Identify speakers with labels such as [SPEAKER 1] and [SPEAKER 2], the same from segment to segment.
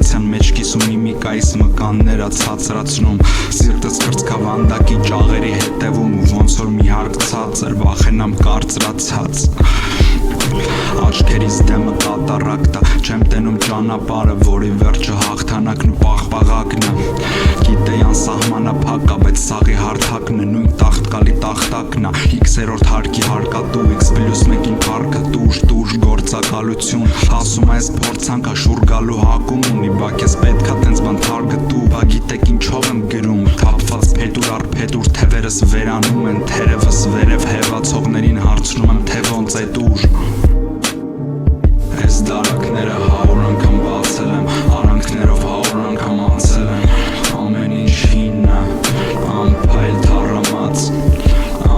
[SPEAKER 1] Կոմունիկացիան մեջ կիսում միմիկայիս մկաններ ցածրացնում Սիրտս կրծքավանդակի ճաղերի հետևում ու ոնց որ մի հարգցած էր վախենամ կարծրացած Աչքերիս դեմը կատարակտա Չեմ տենում ճանապարհը, որի վերջը հաղթանակն ու պաղպաղակն է Գիտեի անսահմանափակ, բայց սաղի հարթակն է Նույն տախտկալի տախտակն է X-երորդ հարկի հարկատու X+1-ին փառքը տուժ գործակալություն Ասում ես փորձանք շուռ գալու հակում ունի Բա քեզ պետքա տենց բան թարգտու Բա գիտեք ինչով եմ գրում Թափված փետուր առ փետուր թևերս վերանում են Թերևս վերև հևացողներին հարցնում եմ թե ոնց այդ ուժ Այս դարակները 100 անգամ բացել եմ Արանքներով 100 անգամ անցել եմ Ամեն ինչ հին է Անփայլ թառամած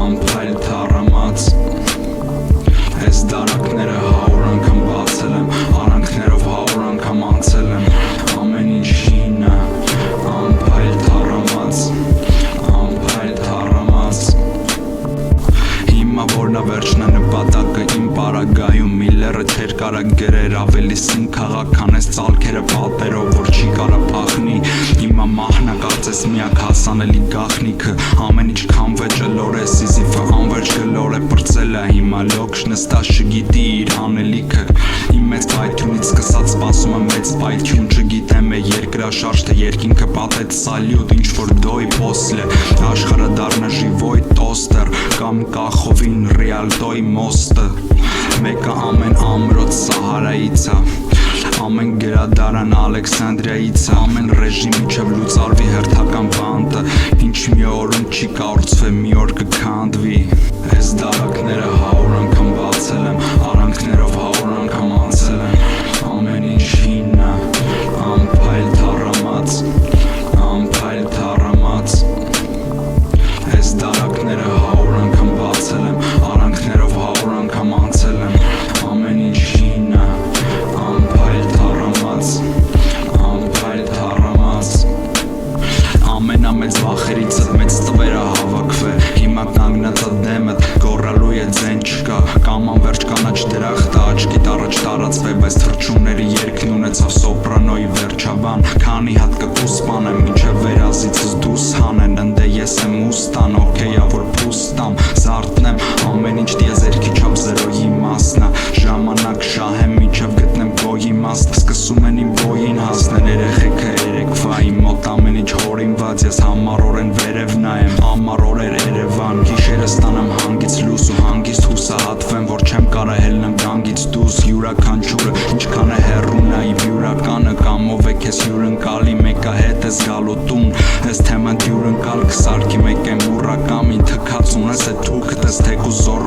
[SPEAKER 1] Անփայլ թառամած Այս դարակները 100 անգամ բացել եմ Արանքներով 100 անգամ անցել եմ Ամեն ինչ հին է Անփայլ թառամած Անփայլ թառամած Հիմա որն է վերջնա նպատակը իմ պարագայում Միլերը չեր կարա գրեր ավելի սին քաղաք Քանես ծալքերը պատերով որ չի կարա փախնի Հիմա մահնա կարծես միակ հասանելի գաղտնիքը Ամեն ինչ քամվեճ լոր է Սիզիֆը անվերջ գլոր է պրծել է Հիմա լոքշ նստած չգիտի իր հանելիքը Իմ մեծ պայթյունից սկսած սպասում եմ մեծ պայթյուն Չգիտեմ է երկրաշարժ թե երկինքը պատեց սալյուտ Ինչ որ դոյ պոսլե Աշխարհը դառնա ժիվոյ տոստեր Կամ կախովին ռիալտոյ մոստը Մեկը ամեն ամրոց Սահարայից է Ամեն գրադարան Ալեքսանդրիայից է Ամեն ռեժիմ իջև լուծարվի հերթական բանտը Ինչ մի օրում չի կառուցվել մի օր կքանդվի Այս դարակները 100 անգամ բացել եմ Արանքներով 100 անգամ անցել եմ Ամեն ինչ հին է Անփայլ թառամած Անփայլ թառամած Այս դարակները 100 անգամ բացել եմ Արանքներով 100 անգամ անցել եմ Ամեն ինչ հին է Անփայլ թառամած Անփայլ թառամած Ամենամեծ վախերիցդ մեծ տվերը հավաքվել Հիմա կանգնած դեմդ գոռալու է ձեն չկա Կամ անվերջ կանաչ դրախտը աչքիդ առաջ տարածվե Բայց թռչունների երգն ունեցավ սոպրանոյի վերջաբան Քանի հատ կկուս սպանեմ մինչև վերազիցս դուս հանեն Ընդե ես եմ ուստան, օքեյա որ փուստամ Զարտնեմ ամեն ինչ դիեզերքի չափ զերոյի մասնա Ժամանակ շահեմ մինչև գտնեմ գոյի մաստ Սկսում են իմ բոյին հասնեն երեխեքը երեկվա Իմ մոտ ամեն ինչ հորինված ես համառորեն վերև նայեմ Ամառ օրեր Երևան Գիշերը ստանամ հանգից լույս ու հանգիստ հուսահատվեմ Որ չեմ կարա հելնեմ գանգից դուս Յուրաքանչյուրը ինչքան է հեռու նայիվ յուրականը Կամ ով է քեզ հյուրընկալի մեկա հետ ես գալու տուն Ես թեման հյուրընկալ կսարքի մեկ եմ ուռակամին թքած ունես է թուքդ ես թեք ու զոր